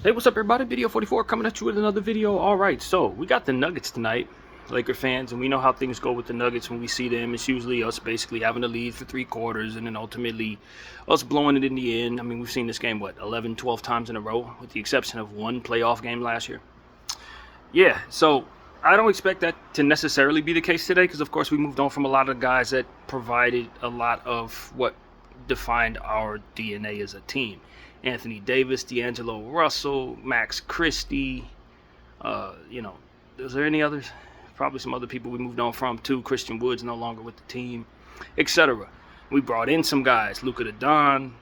Hey, what's up, everybody? Video 44 coming at you with another video. All right, so we got the Nuggets tonight, Laker fans, and we know how things go with the Nuggets when we see them. It's usually us basically having a lead for 3/4 and then ultimately us blowing it in the end. I mean, we've seen this game, 11, 12 times in a row, with the exception of one playoff game last year. Yeah, so I don't expect that to necessarily be the case today because, of course, we moved on from a lot of guys that provided a lot of what defined our DNA as a team. Anthony Davis, D'Angelo Russell, Max Christie, is there any others? Probably some other people we moved on from too. Christian Wood's no longer with the team, etc. We brought in some guys, Luka Don,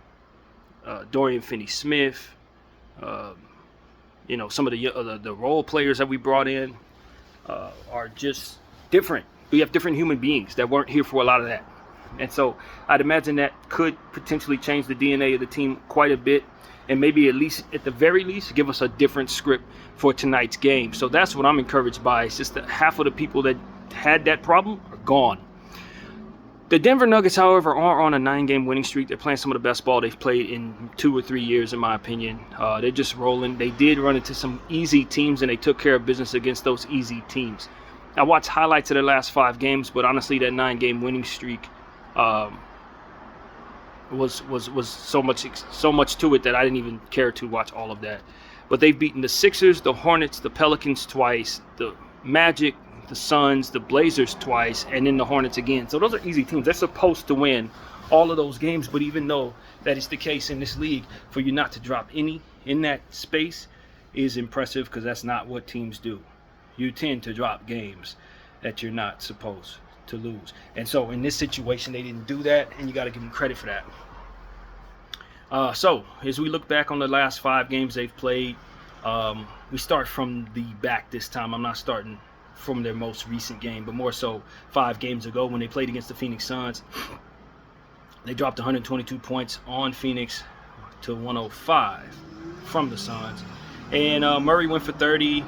Dorian Finney-Smith, some of the role players that we brought in are just different. We have different human beings that weren't here for a lot of that. And so I'd imagine that could potentially change the DNA of the team quite a bit, and maybe at the very least, give us a different script for tonight's game. So that's what I'm encouraged by. It's just that half of the people that had that problem are gone. The Denver Nuggets, however, are on a 9-game winning streak. They're playing some of the best ball they've played in 2 or 3 years, in my opinion. They're just rolling. They did run into some easy teams, and they took care of business against those easy teams. I watched highlights of their last 5 games, but honestly, that 9-game winning streak was so much to it that I didn't even care to watch all of that. But they've beaten the Sixers, the Hornets, the Pelicans twice, the Magic, the Suns, the Blazers twice, and then the Hornets again. So those are easy teams. They're supposed to win all of those games, but even though that is the case in this league, for you not to drop any in that space is impressive, because that's not what teams do. You tend to drop games that you're not supposed to lose. And so in this situation, they didn't do that, and you got to give them credit for that. So as we look back on the last 5 games they've played, we start from the back this time. I'm not starting from their most recent game, but more so 5 games ago when they played against the Phoenix Suns. They dropped 122 points on Phoenix to 105 from the Suns. And Murray went for 30,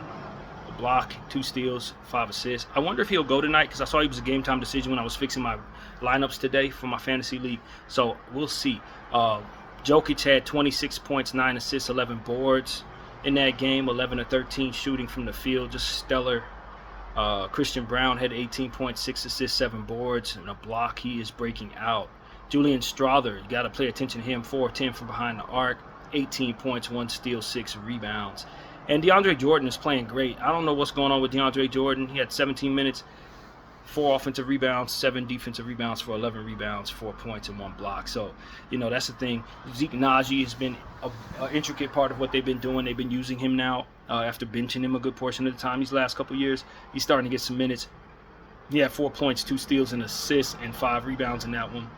a block, 2 steals, 5 assists. I wonder if he'll go tonight, because I saw he was a game time decision when I was fixing my lineups today for my fantasy league. So we'll see. Jokic had 26 points, 9 assists, 11 boards in that game, 11 of 13 shooting from the field, just stellar. Christian Brown had 18 points, 6 assists, 7 boards, and a block. He is breaking out. Julian Strawther, you got to pay attention to him, 4 of 10 from behind the arc, 18 points, 1 steal, 6 rebounds. And DeAndre Jordan is playing great. I don't know what's going on with DeAndre Jordan. He had 17 minutes, 4 offensive rebounds, 7 defensive rebounds for 11 rebounds, 4 points, and 1 block. So, that's the thing. Zeke Naji has been an intricate part of what they've been doing. They've been using him now after benching him a good portion of the time these last couple years. He's starting to get some minutes. He had 4 points, 2 steals, and assists, and 5 rebounds in that one.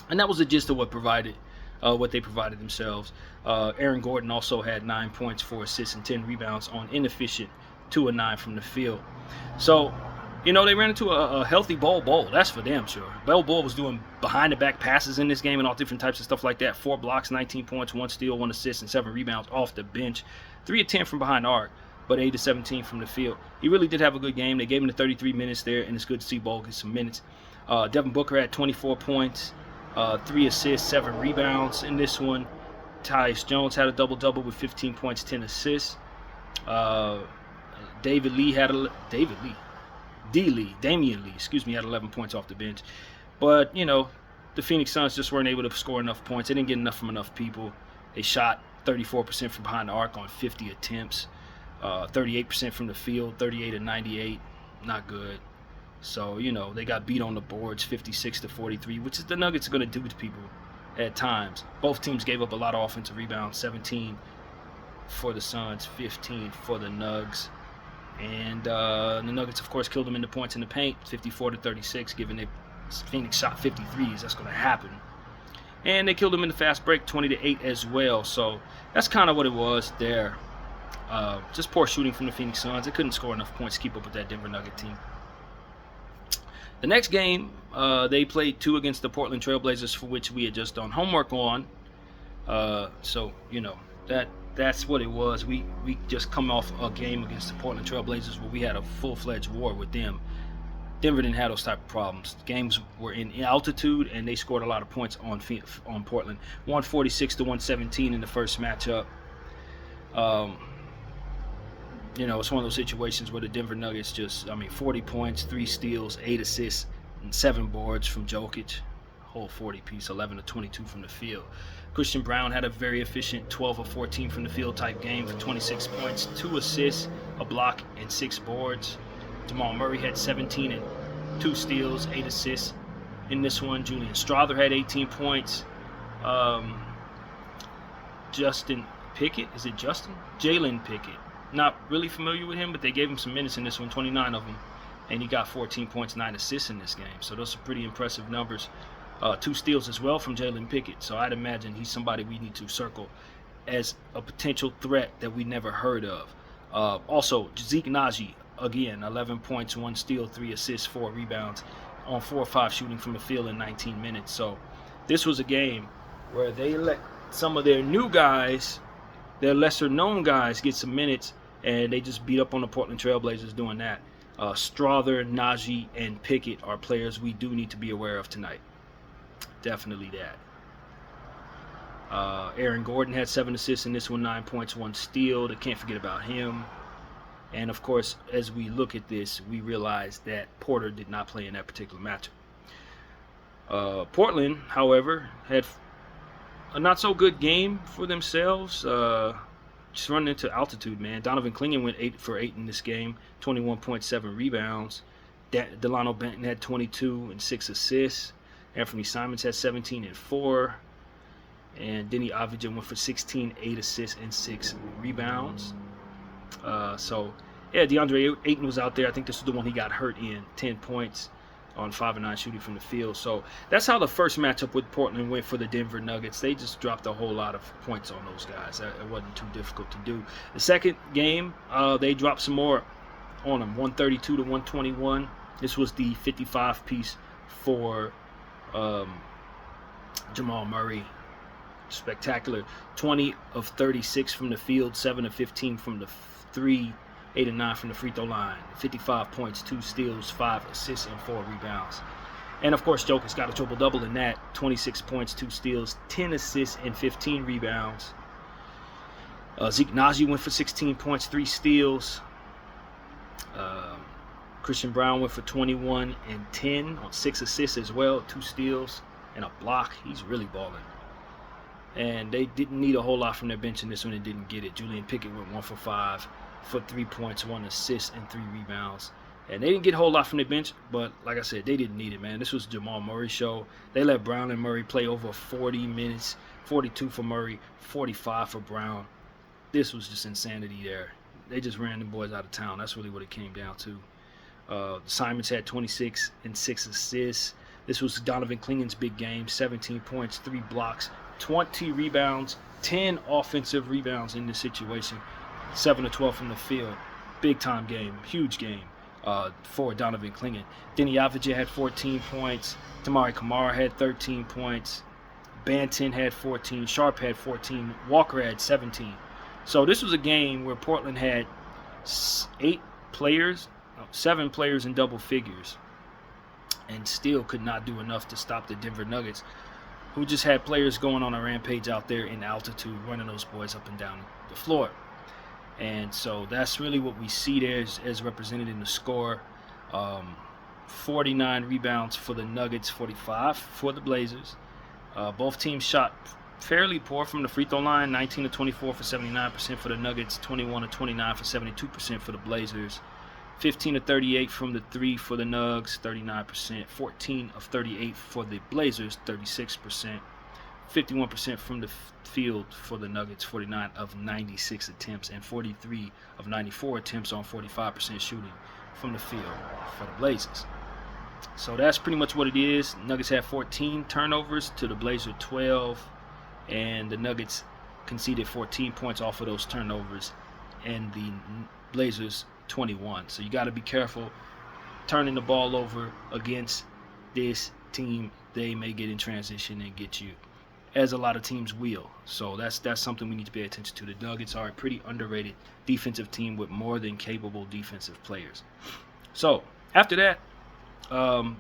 And that was the gist of what they provided themselves. Aaron Gordon also had 9 points, 4 assists, and 10 rebounds on inefficient 2 of 9 from the field. So, they ran into a healthy Bol. That's for damn sure. Bol was doing behind-the-back passes in this game and all different types of stuff like that. 4 blocks, 19 points, 1 steal, 1 assist, and 7 rebounds off the bench. 3 of 10 from behind the arc, but 8 of 17 from the field. He really did have a good game. They gave him the 33 minutes there, and it's good to see Bol get some minutes. Devin Booker had 24 points, 3 assists, 7 rebounds in this one. Tyus Jones had a double-double with 15 points, 10 assists. Damian Lee, had 11 points off the bench. But, the Phoenix Suns just weren't able to score enough points. They didn't get enough from enough people. They shot 34% from behind the arc on 50 attempts, 38% from the field, 38 of 98, not good. So, they got beat on the boards 56-43, which is the Nuggets are going to do to people at times. Both teams gave up a lot of offensive rebounds, 17 for the Suns, 15 for the Nugs. And the Nuggets, of course, killed them in the points in the paint, 54-36, given they Phoenix shot 53s. That's going to happen. And they killed them in the fast break, 20-8 as well. So that's kind of what it was there. Just poor shooting from the Phoenix Suns. They couldn't score enough points to keep up with that Denver Nugget team. The next game, they played 2 against the Portland Trailblazers, for which we had just done homework on. So, that's what it was. We just come off a game against the Portland Trailblazers where we had a full-fledged war with them. Denver didn't have those type of problems. Games were in altitude, and they scored a lot of points on Portland. 146-117 in the first matchup. Um, it's one of those situations where the Denver Nuggets 40 points, 3 steals, 8 assists, and 7 boards from Jokic. Whole 40 piece, 11 to 22 from the field. Christian Braun had a very efficient 12 of 14 from the field type game for 26 points, 2 assists, a block, and 6 boards. Jamal Murray had 17 and 2 steals, 8 assists in this one. Julian Strawther had 18 points. Justin Pickett, is it Justin? Jalen Pickett. Not really familiar with him, but they gave him some minutes in this one, 29 of them. And he got 14 points, 9 assists in this game. So those are pretty impressive numbers. 2 steals as well from Jalen Pickett. So I'd imagine he's somebody we need to circle as a potential threat that we never heard of. Also, Zeke Naji, again, 11 points, 1 steal, 3 assists, 4 rebounds on 4 or 5 shooting from the field in 19 minutes. So this was a game where they let some of their new guys, their lesser-known guys, get some minutes, and they just beat up on the Portland Trailblazers doing that. Strawther, Naji, and Pickett are players we do need to be aware of tonight. Definitely that. Aaron Gordon had 7 assists in this one, 9 points, 1 steal. They can't forget about him. And, of course, as we look at this, we realize that Porter did not play in that particular matchup. Portland, however, had a not-so-good game for themselves. Just running into altitude, man. Donovan Clingan went 8 for 8 in this game, 21.7 rebounds. Delano Benton had 22 and 6 assists. Anthony Simons had 17 and 4. And Denny Avdija went for 16, 8 assists, and 6 rebounds. DeAndre Ayton was out there. I think this is the one he got hurt in. 10 points on 5 of 9 shooting from the field. So that's how the first matchup with Portland went for the Denver Nuggets. They just dropped a whole lot of points on those guys. It wasn't too difficult to do. The second game, they dropped some more on them, 132 to 121. This was the 55 piece for Jamal Murray. Spectacular. 20 of 36 from the field, 7 of 15 from the 3, 8 and 9 from the free throw line. 55 points, 2 steals, 5 assists, and 4 rebounds. And, of course, Jokic got a triple-double in that. 26 points, 2 steals, 10 assists, and 15 rebounds. Zeke Naji went for 16 points, 3 steals. Christian Braun went for 21 and 10 on 6 assists as well, 2 steals, and a block. He's really balling. And they didn't need a whole lot from their bench in this one and didn't get it. Julian Pickett went 1 for 5 for 3 points, 1 assist, and 3 rebounds. And they didn't get a whole lot from their bench, but like I said, they didn't need it, man. This was Jamal Murray's show. They let Brown and Murray play over 40 minutes, 42 for Murray, 45 for Brown. This was just insanity there. They just ran the boys out of town. That's really what it came down to. Simons had 26 and 6 assists. This was Donovan Clingan's big game, 17 points, 3 blocks, 20 rebounds, 10 offensive rebounds in this situation, 7 to 12 from the field. Big time game, huge game for Donovan Clingan. Denny Avdija had 14 points. Tamari Kamara had 13 points. Banton had 14. Sharp had 14. Walker had 17. So this was a game where Portland had 7 players in double figures and still could not do enough to stop the Denver Nuggets, who just had players going on a rampage out there in altitude, running those boys up and down the floor. And so that's really what we see there as represented in the score. 49 rebounds for the Nuggets, 45 for the Blazers. Both teams shot fairly poor from the free throw line, 19 to 24 for 79% for the Nuggets, 21 to 29 for 72% for the Blazers. 15 to 38 from the 3 for the Nugs, 39%. 14 of 38 for the Blazers, 36%. 51% from the field for the Nuggets, 49 of 96 attempts, and 43 of 94 attempts on 45% shooting from the field for the Blazers. So that's pretty much what it is. Nuggets had 14 turnovers to the Blazers 12, and the Nuggets conceded 14 points off of those turnovers, and the Blazers 21. So you got to be careful turning the ball over against this team. They may get in transition and get you, as a lot of teams will. So that's something we need to pay attention to. The Nuggets are a pretty underrated defensive team with more than capable defensive players. So after that,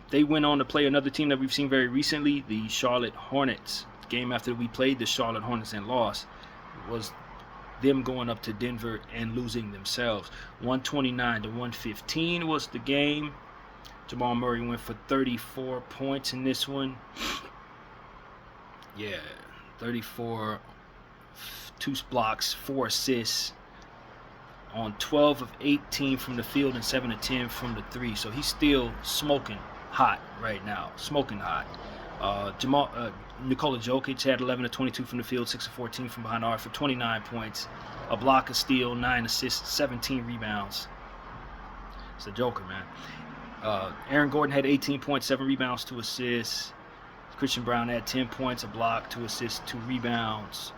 they went on to play another team that we've seen very recently, the Charlotte Hornets. The game after we played the Charlotte Hornets and lost was them going up to Denver and losing themselves. 129-115 was the game. Jamal Murray went for 34 points in this one. Yeah, 34, 2 blocks, 4 assists on 12 of 18 from the field and 7 of 10 from the 3. So he's still smoking hot right now, smoking hot. Nikola Jokic had 11 of 22 from the field, 6 of 14 from behind the arc for 29 points, a block, a steal, 9 assists, 17 rebounds. It's the Joker, man. Aaron Gordon had 18 points, 7 rebounds, 2 assists. Christian Braun had 10 points, a block, 2 assists, 2 rebounds.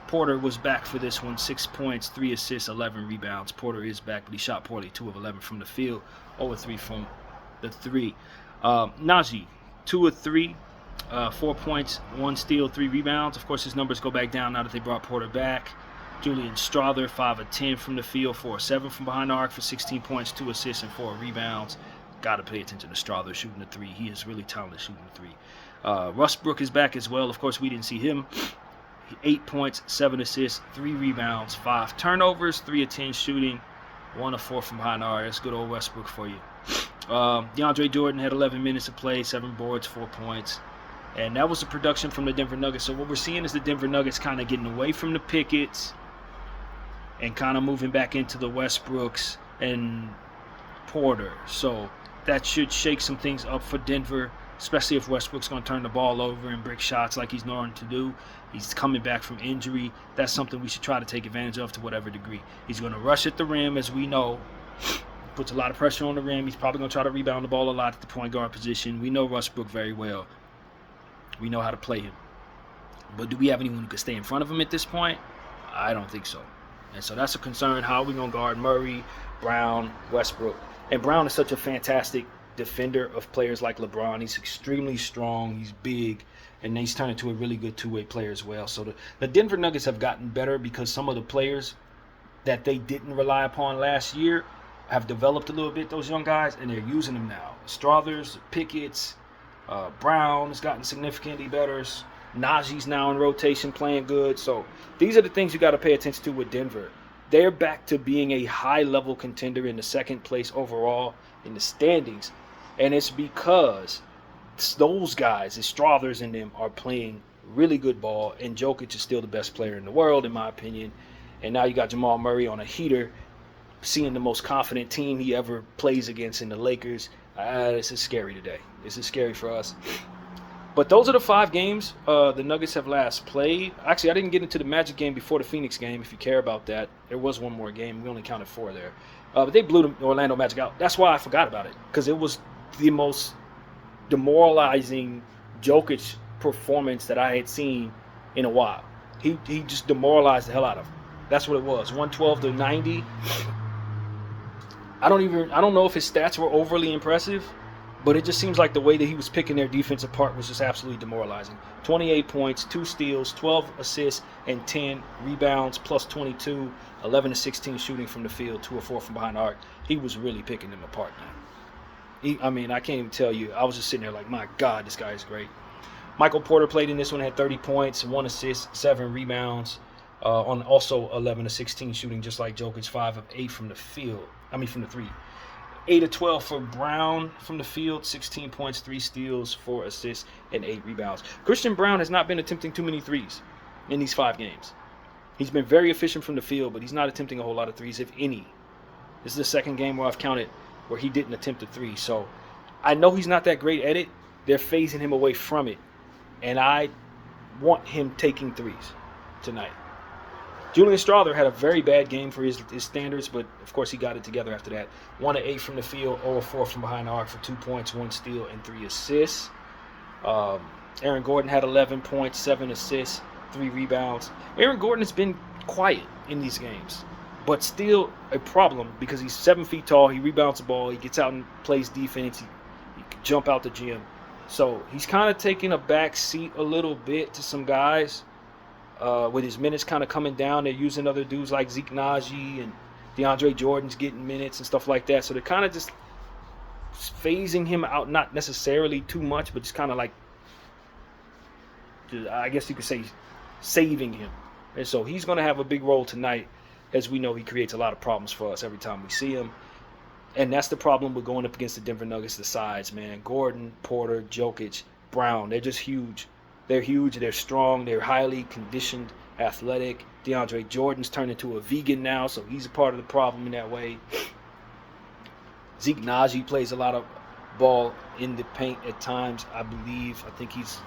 Porter was back for this one, 6 points, 3 assists, 11 rebounds. Porter is back, but he shot poorly, 2 of 11 from the field, 0 of 3 from the 3. Najee, 2 of 3, 4 points, 1 steal, 3 rebounds. Of course, his numbers go back down now that they brought Porter back. Julian Strawther, 5 of 10 from the field, 4 of 7 from behind the arc for 16 points, 2 assists, and 4 rebounds. Got to pay attention to Strawther shooting the 3. He is really talented shooting the 3. Westbrook is back as well. Of course, we didn't see him. 8 points, 7 assists, 3 rebounds, 5 turnovers, 3 of 10 shooting, 1 of 4 from behind the arc. That's good old Westbrook for you. DeAndre Jordan had 11 minutes of play, 7 boards, 4 points. And that was the production from the Denver Nuggets. So what we're seeing is the Denver Nuggets kind of getting away from the Pickett's and kind of moving back into the Westbrooks and Porter. So that should shake some things up for Denver, especially if Westbrook's going to turn the ball over and break shots like he's known to do. He's coming back from injury. That's something we should try to take advantage of to whatever degree. He's going to rush at the rim, as we know. Puts a lot of pressure on the rim. He's probably going to try to rebound the ball a lot at the point guard position. We know Westbrook very well. We know how to play him. But do we have anyone who can stay in front of him at this point? I don't think so. And so that's a concern. How are we going to guard Murray, Brown, Westbrook? And Brown is such a fantastic defender of players like LeBron. He's extremely strong. He's big. And he's turned into a really good two-way player as well. So the Denver Nuggets have gotten better because some of the players that they didn't rely upon last year have developed a little bit, those young guys, and they're using them now. Strawthers, Pickett's, Brown has gotten significantly better. Najee's now in rotation playing good. So these are the things you got to pay attention to with Denver. They're back to being a high-level contender in the second place overall in the standings. And it's because those guys, the Strawthers and them, are playing really good ball. And Jokic is still the best player in the world, in my opinion. And now you got Jamal Murray on a heater, seeing the most confident team he ever plays against in the Lakers. This is scary today. This is scary for us. But those are the 5 games the Nuggets have last played. Actually, I didn't get into the Magic game before the Phoenix game, if you care about that. There was one more game. We only counted 4 there. But they blew the Orlando Magic out. That's why I forgot about it, because it was the most demoralizing Jokic performance that I had seen in a while. He just demoralized the hell out of him. That's what it was. 112-90. I don't know if his stats were overly impressive, but it just seems like the way that he was picking their defense apart was just absolutely demoralizing. 28 points, 2 steals, 12 assists, and 10 rebounds, plus 22, 11 to 16 shooting from the field, 2 or 4 from behind the arc. He was really picking them apart, man. I can't even tell you. I was just sitting there like, my God, this guy is great. Michael Porter played in this one, had 30 points, 1 assist, 7 rebounds, on also 11 to 16 shooting, just like Jokic, 5 of 8 from the field. From the 3. 8 of 12 for Brown from the field, 16 points, 3 steals, 4 assists, and 8 rebounds. Christian Braun has not been attempting too many threes in these 5 games. He's been very efficient from the field, but he's not attempting a whole lot of threes, if any. This is the second game where I've counted where he didn't attempt a 3. So I know he's not that great at it. They're phasing him away from it. And I want him taking threes tonight. Julian Strawther had a very bad game for his standards, but of course he got it together after that. 1 of 8 from the field, 0 of 4 from behind the arc for 2 points, 1 steal, and 3 assists. Aaron Gordon had 11 points, 7 assists, 3 rebounds. Aaron Gordon has been quiet in these games, but still a problem because he's 7 feet tall. He rebounds the ball. He gets out and plays defense. He can jump out the gym. So he's kind of taking a back seat a little bit to some guys. With his minutes kind of coming down, they're using other dudes like Zeke Naji and DeAndre Jordan's getting minutes and stuff like that. So they're kind of just phasing him out, not necessarily too much, but just kind of like, I guess you could say, saving him And so he's going to have a big role tonight. As we know, he creates a lot of problems for us every time we see him. And that's the problem with going up against the Denver Nuggets, the size, man. Gordon, Porter, Jokic, Brown, they're just huge. They're huge, they're strong, they're highly conditioned, athletic. DeAndre Jordan's turned into a vegan now, so he's a part of the problem in that way. Zeke Naji plays a lot of ball in the paint at times, I believe. I think he's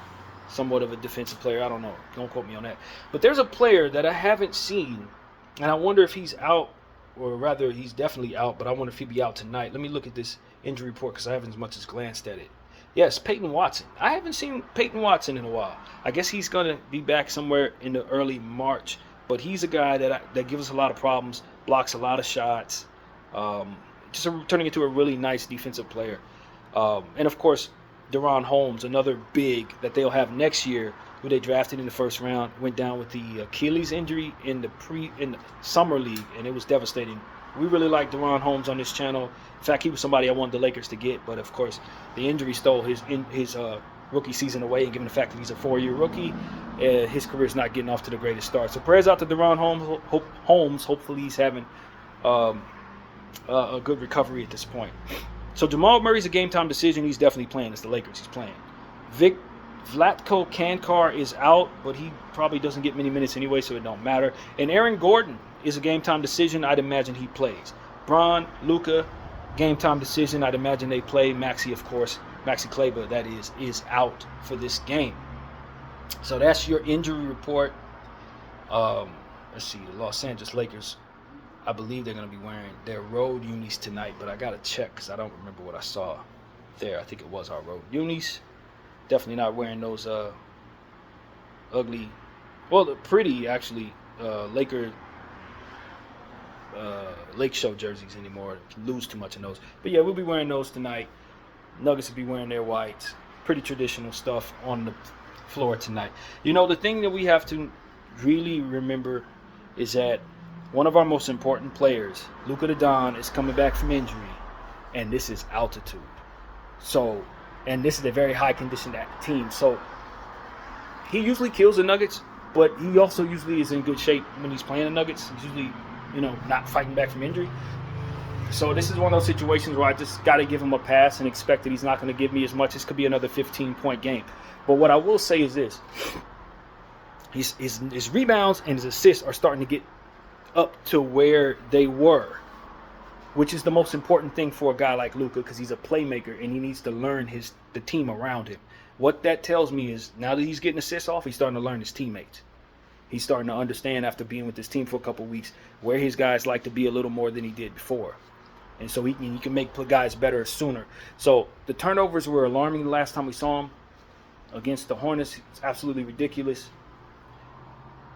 somewhat of a defensive player. I don't know. Don't quote me on that. But there's a player that I haven't seen, and I wonder if he's out, or rather he's definitely out, but I wonder if he'll be out tonight. Let me look at this injury report because I haven't as much as glanced at it. Yes, Peyton Watson. I haven't seen Peyton Watson in a while. I guess he's going to be back somewhere in the early March, but he's a guy that gives us a lot of problems, blocks a lot of shots, turning into a really nice defensive player. And, of course, Deron Holmes, another big that they'll have next year, who they drafted in the first round, went down with the Achilles injury in the summer league, and it was devastating. We really like Deron Holmes on this channel. In fact, he was somebody I wanted the Lakers to get, but of course, the injury stole his rookie season away. And given the fact that he's a 4-year rookie, his career is not getting off to the greatest start. So prayers out to Deron Holmes. Hopefully, he's having a good recovery at this point. So Jamal Murray's a game time decision. He's definitely playing. It's the Lakers. He's playing. Vlatko Kankar is out, but he probably doesn't get many minutes anyway, so it don't matter. And Aaron Gordon is a game-time decision. I'd imagine he plays. Bron, Luka, game-time decision. I'd imagine they play. Maxey, of course, Maxi Kleber, that is out for this game. So that's your injury report. Let's see, the Los Angeles Lakers, I believe they're going to be wearing their road unis tonight, but I got to check because I don't remember what I saw there. I think it was our road unis. Definitely not wearing those ugly, well, pretty actually Laker Lake Show jerseys anymore. Lose too much in those. But yeah, we'll be wearing those tonight. Nuggets will be wearing their whites. Pretty traditional stuff on the floor tonight. You know, the thing that we have to really remember is that one of our most important players, Luka the Don, is coming back from injury, and this is altitude. So, and this is a very high conditioned team. So he usually kills the Nuggets, but he also usually is in good shape when he's playing the Nuggets. He's usually, not fighting back from injury. So this is one of those situations where I just got to give him a pass and expect that he's not going to give me as much. This could be another 15-point game. But what I will say is this. His rebounds and his assists are starting to get up to where they were, which is the most important thing for a guy like Luka, because he's a playmaker and he needs to learn the team around him. What that tells me is now that he's getting assists off, he's starting to learn his teammates. He's starting to understand after being with this team for a couple of weeks where his guys like to be a little more than he did before. And so he can make guys better sooner. So the turnovers were alarming the last time we saw him against the Hornets. It's absolutely ridiculous.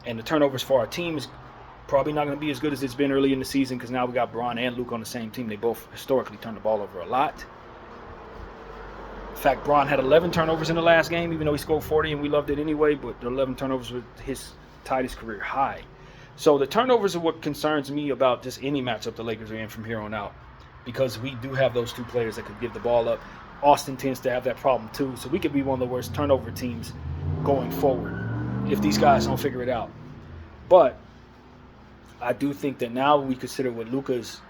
And the turnovers for our team is probably not going to be as good as it's been early in the season, because now we got Bron and Luke on the same team. They both historically turn the ball over a lot. In fact, Bron had 11 turnovers in the last game, even though he scored 40 and we loved it anyway, but the 11 turnovers were tied his career high. So the turnovers are what concerns me about just any matchup the Lakers are in from here on out, because we do have those two players that could give the ball up. Austin tends to have that problem too, so we could be one of the worst turnover teams going forward if these guys don't figure it out. But I do think that now we consider with Luka's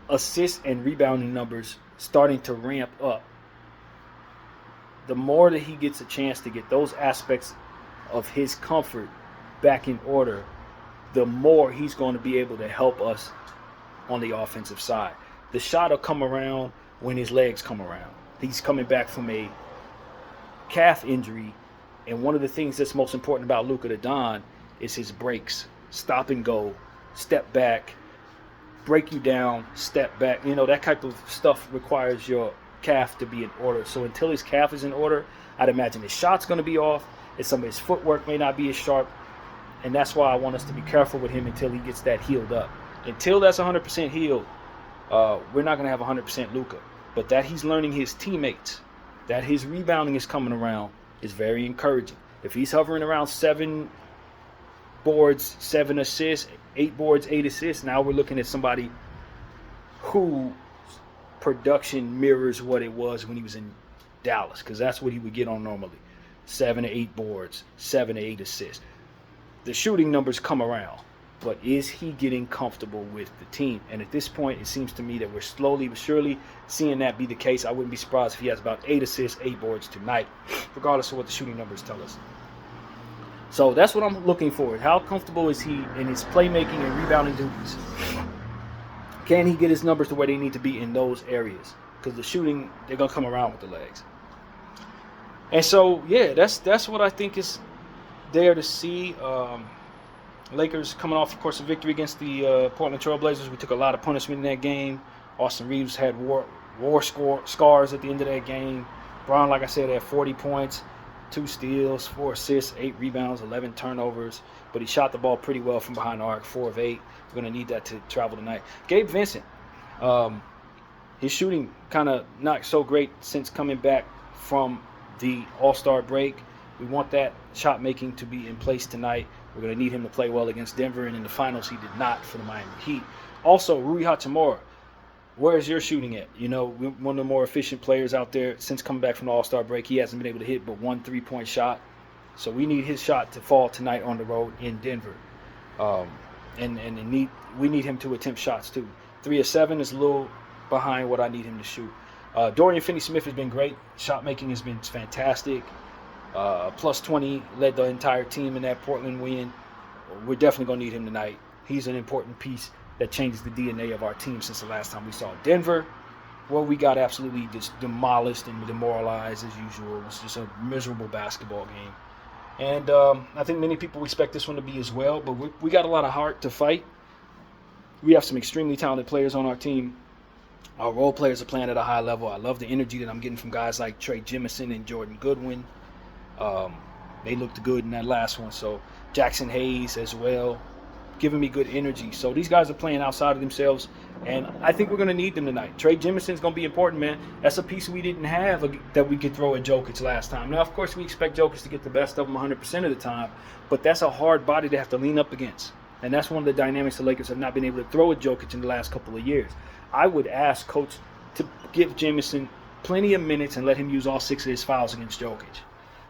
assist and rebounding numbers starting to ramp up, the more that he gets a chance to get those aspects of his comfort back in order, the more he's going to be able to help us on the offensive side. The shot will come around when his legs come around. He's coming back from a calf injury, and one of the things that's most important about Luka the Don is his breaks. Stop and go, step back, break you down, step back. That type of stuff requires your calf to be in order. So until his calf is in order, I'd imagine his shot's going to be off, and some of his footwork may not be as sharp. And that's why I want us to be careful with him until he gets that healed up. Until that's 100% healed, we're not going to have 100% Luka. But that he's learning his teammates, that his rebounding is coming around, is very encouraging. If he's hovering around 7 boards, 7 assists, 8 boards, 8 assists, now we're looking at somebody who production mirrors what it was when he was in Dallas, because that's what he would get on normally. 7 to 8 boards, 7 to 8 assists. the shooting numbers come around. But is he getting comfortable with the team? And at this point, it seems to me that we're slowly but surely seeing that be the case. I wouldn't be surprised if he has about 8 assists, 8 boards tonight, regardless of what the shooting numbers tell us. So that's what I'm looking for. How comfortable is he in his playmaking and rebounding duties? Can he get his numbers to where they need to be in those areas? Because the shooting, they're going to come around with the legs. And so, yeah, that's what I think is there to see. Lakers coming off, of course, a victory against the Portland Trail Blazers. We took a lot of punishment in that game. Austin Reeves had war scars at the end of that game. Brown, like I said, had 40 points, 2 steals, 4 assists, 8 rebounds, 11 turnovers. But he shot the ball pretty well from behind the arc, 4 of 8. We're going to need that to travel tonight. Gabe Vincent, his shooting kind of not so great since coming back from the All-Star break. We want that shot making to be in place tonight. We're going to need him to play well against Denver, and in the finals he did not for the Miami Heat. Also, Rui Hachimura, where is your shooting at? You know, one of the more efficient players out there since coming back from the All-Star break. He hasn't been able to hit but 1 3-point shot. So we need his shot to fall tonight on the road in Denver. We need him to attempt shots too. 3 of 7 is a little behind what I need him to shoot. Dorian Finney-Smith has been great. Shot making has been fantastic. Plus 20, led the entire team in that Portland win. We're definitely going to need him tonight. He's an important piece that changes the DNA of our team since the last time we saw Denver. Well, we got absolutely just demolished and demoralized as usual. It was just a miserable basketball game. And I think many people expect this one to be as well, but we got a lot of heart to fight. We have some extremely talented players on our team. Our role players are playing at a high level. I love the energy that I'm getting from guys like Trey Jemison and Jordan Goodwin. They looked good in that last one. So Jackson Hayes as well, giving me good energy. So these guys are playing outside of themselves, and I think we're going to need them tonight. Trey Jemison's going to be important, man. That's a piece we didn't have that we could throw at Jokic last time. Now, of course, we expect Jokic to get the best of them 100% of the time, but that's a hard body to have to lean up against. And that's one of the dynamics the Lakers have not been able to throw at Jokic in the last couple of years. I would ask Coach to give Jemison plenty of minutes and let him use all 6 of his fouls against Jokic,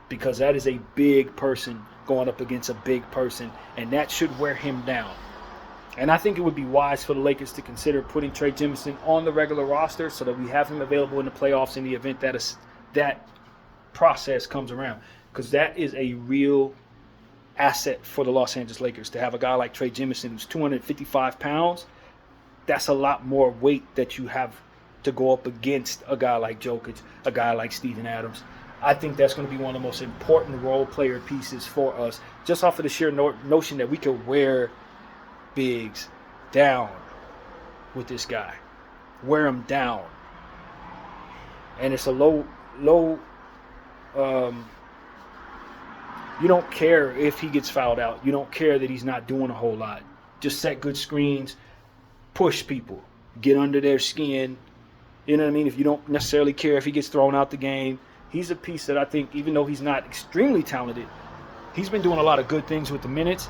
because that is a big person going up against a big person, and that should wear him down. And I think it would be wise for the Lakers to consider putting Trey Jemison on the regular roster so that we have him available in the playoffs in the event that process comes around, because that is a real asset for the Los Angeles Lakers to have a guy like Trey Jemison who's 255 pounds. That's a lot more weight that you have to go up against a guy like Jokic, a guy like Steven Adams. I think that's going to be one of the most important role player pieces for us, just off of the sheer notion that we could wear bigs down with this guy. Wear him down. And it's a low, you don't care if he gets fouled out. You don't care that he's not doing a whole lot. Just set good screens, push people, get under their skin. You know what I mean? If you don't necessarily care if he gets thrown out the game, he's a piece that I think, even though he's not extremely talented, he's been doing a lot of good things with the minutes.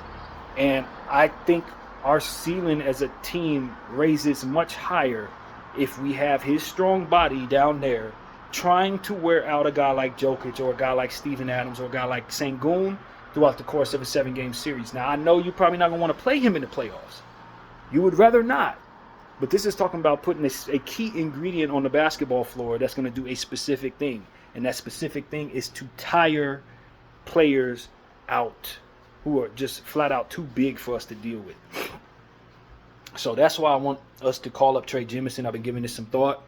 And I think our ceiling as a team raises much higher if we have his strong body down there trying to wear out a guy like Jokic or a guy like Steven Adams or a guy like Sengun throughout the course of a 7-game series. Now, I know you're probably not going to want to play him in the playoffs. You would rather not. But this is talking about putting a key ingredient on the basketball floor that's going to do a specific thing. And that specific thing is to tire players out who are just flat out too big for us to deal with. So that's why I want us to call up Trey Jemison. I've been giving this some thought.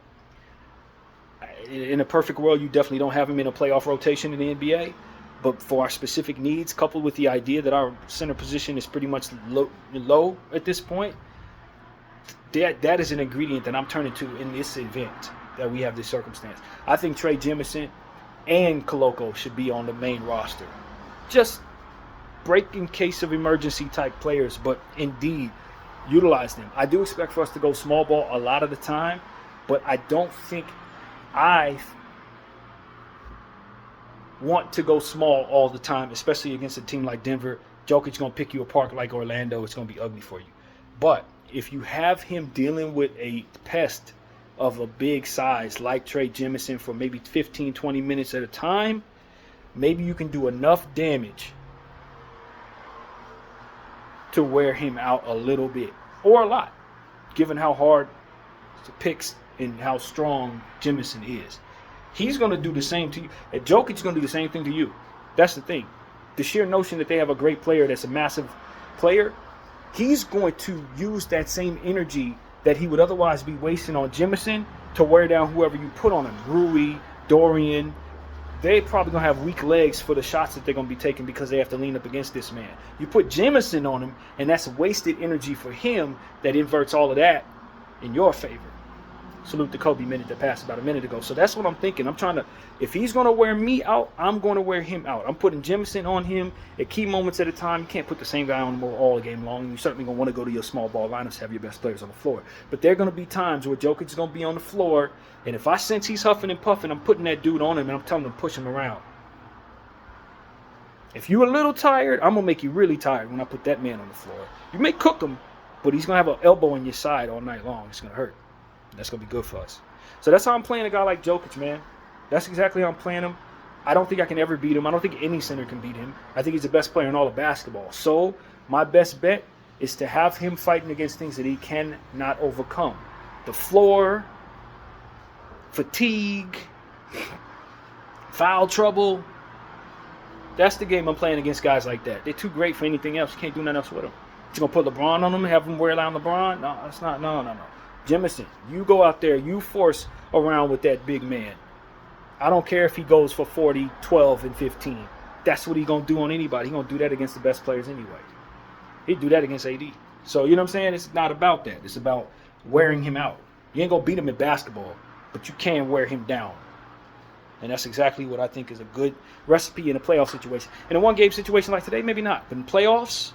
In a perfect world, you definitely don't have him in a playoff rotation in the NBA. But for our specific needs, coupled with the idea that our center position is pretty much low at this point, that is an ingredient that I'm turning to in this event that we have this circumstance. I think Trey Jemison and Koloko should be on the main roster. Just break in case of emergency type players, but indeed utilize them. I do expect for us to go small ball a lot of the time, but I don't think I want to go small all the time, especially against a team like Denver. Jokic's going to pick you apart like Orlando. It's going to be ugly for you. But if you have him dealing with a pest of a big size like Trey Jemison for maybe 15, 20 minutes at a time, maybe you can do enough damage to wear him out a little bit or a lot, given how hard the picks and how strong Jemison is. He's going to do the same to you. And Jokic's going to do the same thing to you. That's the thing. The sheer notion that they have a great player that's a massive player, he's going to use that same energy that he would otherwise be wasting on Jemison to wear down whoever you put on him. Rui, Dorian. They probably going to have weak legs for the shots that they're going to be taking because they have to lean up against this man. You put Jemison on him, and that's wasted energy for him that inverts all of that in your favor. Salute the Kobe minute that passed about a minute ago. So that's what I'm thinking. I'm trying to, if he's going to wear me out, I'm going to wear him out. I'm putting Jemison on him at key moments at a time. You can't put the same guy on him all game long. You're certainly going to want to go to your small ball lineups to have your best players on the floor. But there are going to be times where Jokic is going to be on the floor, and if I sense he's huffing and puffing, I'm putting that dude on him, and I'm telling him to push him around. If you're a little tired, I'm going to make you really tired when I put that man on the floor. You may cook him, but he's going to have an elbow in your side all night long. It's going to hurt. That's going to be good for us. So that's how I'm playing a guy like Jokic, man. That's exactly how I'm playing him. I don't think I can ever beat him. I don't think any center can beat him. I think he's the best player in all of basketball. So my best bet is to have him fighting against things that he cannot overcome. The floor, fatigue, foul trouble. That's the game I'm playing against guys like that. They're too great for anything else. You can't do nothing else with them. You're going to put LeBron on them and have him wear down LeBron? No, that's not. No. Jemison, you go out there, you force around with that big man. I don't care if he goes for 40, 12, and 15. That's what he's going to do on anybody. He's going to do that against the best players anyway. He'd do that against AD. So, you know what I'm saying? It's not about that. It's about wearing him out. You ain't going to beat him in basketball, but you can wear him down. And that's exactly what I think is a good recipe in a playoff situation. In a one-game situation like today, maybe not. But in playoffs,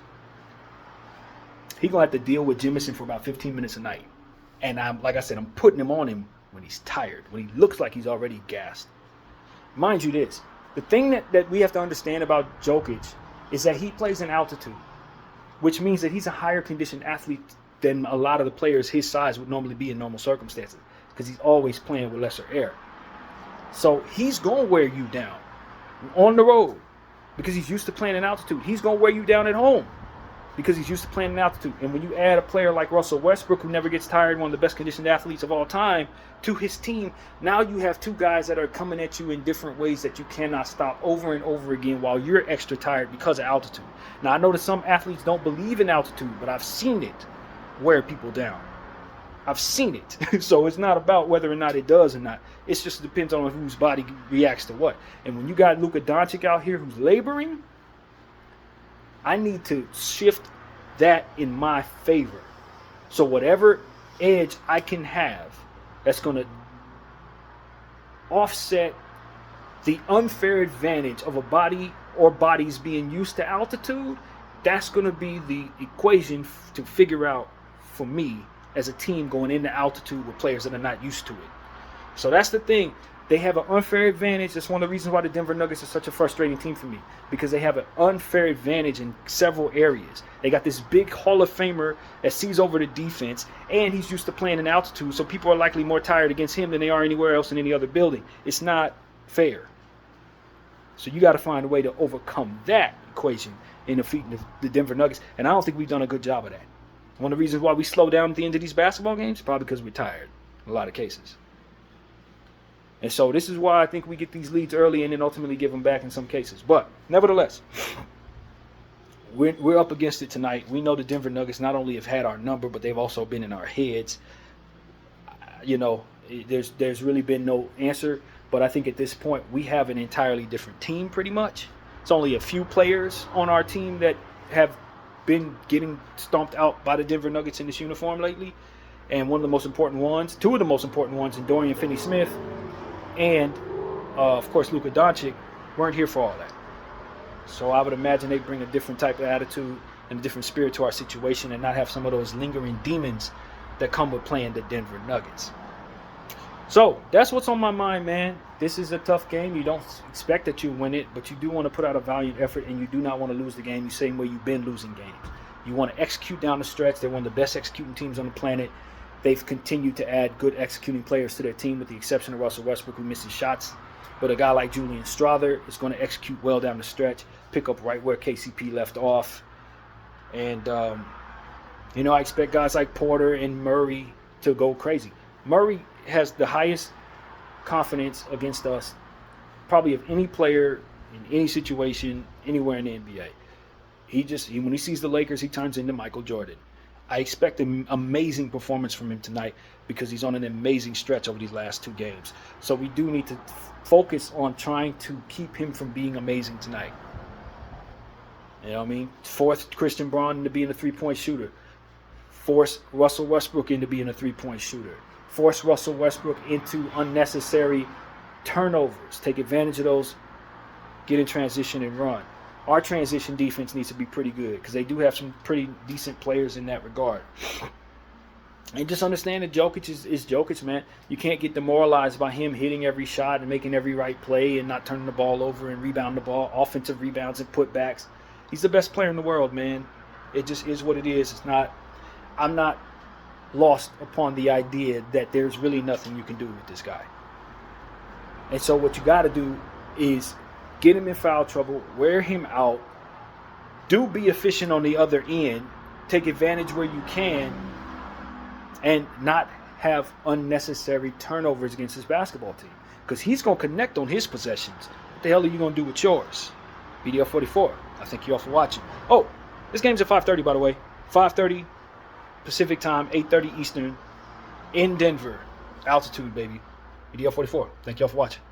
he's going to have to deal with Jemison for about 15 minutes a night. And like I said, I'm putting him on him when he's tired, when he looks like he's already gassed. Mind you this, the thing that we have to understand about Jokic is that he plays in altitude, which means that he's a higher conditioned athlete than a lot of the players his size would normally be in normal circumstances because he's always playing with lesser air. So he's going to wear you down on the road because he's used to playing in altitude. He's going to wear you down at home because he's used to playing in altitude. And when you add a player like Russell Westbrook, who never gets tired, one of the best conditioned athletes of all time, to his team, now you have two guys that are coming at you in different ways that you cannot stop over and over again while you're extra tired because of altitude. Now, I know that some athletes don't believe in altitude, but I've seen it wear people down. I've seen it. So it's not about whether or not it does or not. It just depends on whose body reacts to what. And when you got Luka Doncic out here who's laboring, I need to shift that in my favor. So whatever edge I can have that's going to offset the unfair advantage of a body or bodies being used to altitude, that's going to be the equation to figure out for me as a team going into altitude with players that are not used to it. So that's the thing. They have an unfair advantage. That's one of the reasons why the Denver Nuggets are such a frustrating team for me, because they have an unfair advantage in several areas. They got this big Hall of Famer that sees over the defense, and he's used to playing in altitude, so people are likely more tired against him than they are anywhere else in any other building. It's not fair. So you got to find a way to overcome that equation in defeating the Denver Nuggets, and I don't think we've done a good job of that. One of the reasons why we slow down at the end of these basketball games, probably because we're tired in a lot of cases. And so this is why I think we get these leads early and then ultimately give them back in some cases. But nevertheless, we're up against it tonight. We know the Denver Nuggets not only have had our number, but they've also been in our heads. You know, there's really been no answer. But I think at this point we have an entirely different team pretty much. It's only a few players on our team that have been getting stomped out by the Denver Nuggets in this uniform lately. And one of the most important ones, two of the most important ones in Dorian Finney-Smith and, of course, Luka Doncic, weren't here for all that. So I would imagine they bring a different type of attitude and a different spirit to our situation and not have some of those lingering demons that come with playing the Denver Nuggets. So that's what's on my mind, man. This is a tough game. You don't expect that you win it, but you do want to put out a valiant effort, and you do not want to lose the game the same way you've been losing games. You want to execute down the stretch. They're one of the best executing teams on the planet. They've continued to add good executing players to their team, with the exception of Russell Westbrook, who misses shots. But a guy like Julian Strawther is going to execute well down the stretch, pick up right where KCP left off. And I expect guys like Porter and Murray to go crazy. Murray has the highest confidence against us, probably of any player in any situation anywhere in the NBA. When he sees the Lakers, he turns into Michael Jordan. I expect an amazing performance from him tonight because he's on an amazing stretch over these last 2 games. So we do need to focus on trying to keep him from being amazing tonight. You know what I mean? Force Christian Braun into being a 3-point shooter. Force Russell Westbrook into being a 3-point shooter. Force Russell Westbrook into unnecessary turnovers. Take advantage of those, get in transition and run. Our transition defense needs to be pretty good because they do have some pretty decent players in that regard. And just understand that Jokic is Jokic, man. You can't get demoralized by him hitting every shot and making every right play and not turning the ball over and rebounding the ball, offensive rebounds and putbacks. He's the best player in the world, man. It just is what it is. I'm not lost upon the idea that there's really nothing you can do with this guy. And so what you got to do is get him in foul trouble, wear him out, be efficient on the other end, take advantage where you can, and not have unnecessary turnovers against his basketball team. Because he's going to connect on his possessions. What the hell are you going to do with yours? BDL 44. I thank you all for watching. Oh, this game's at 5:30, by the way. 5:30 Pacific time, 8:30 Eastern in Denver. Altitude, baby. BDL 44. Thank you all for watching.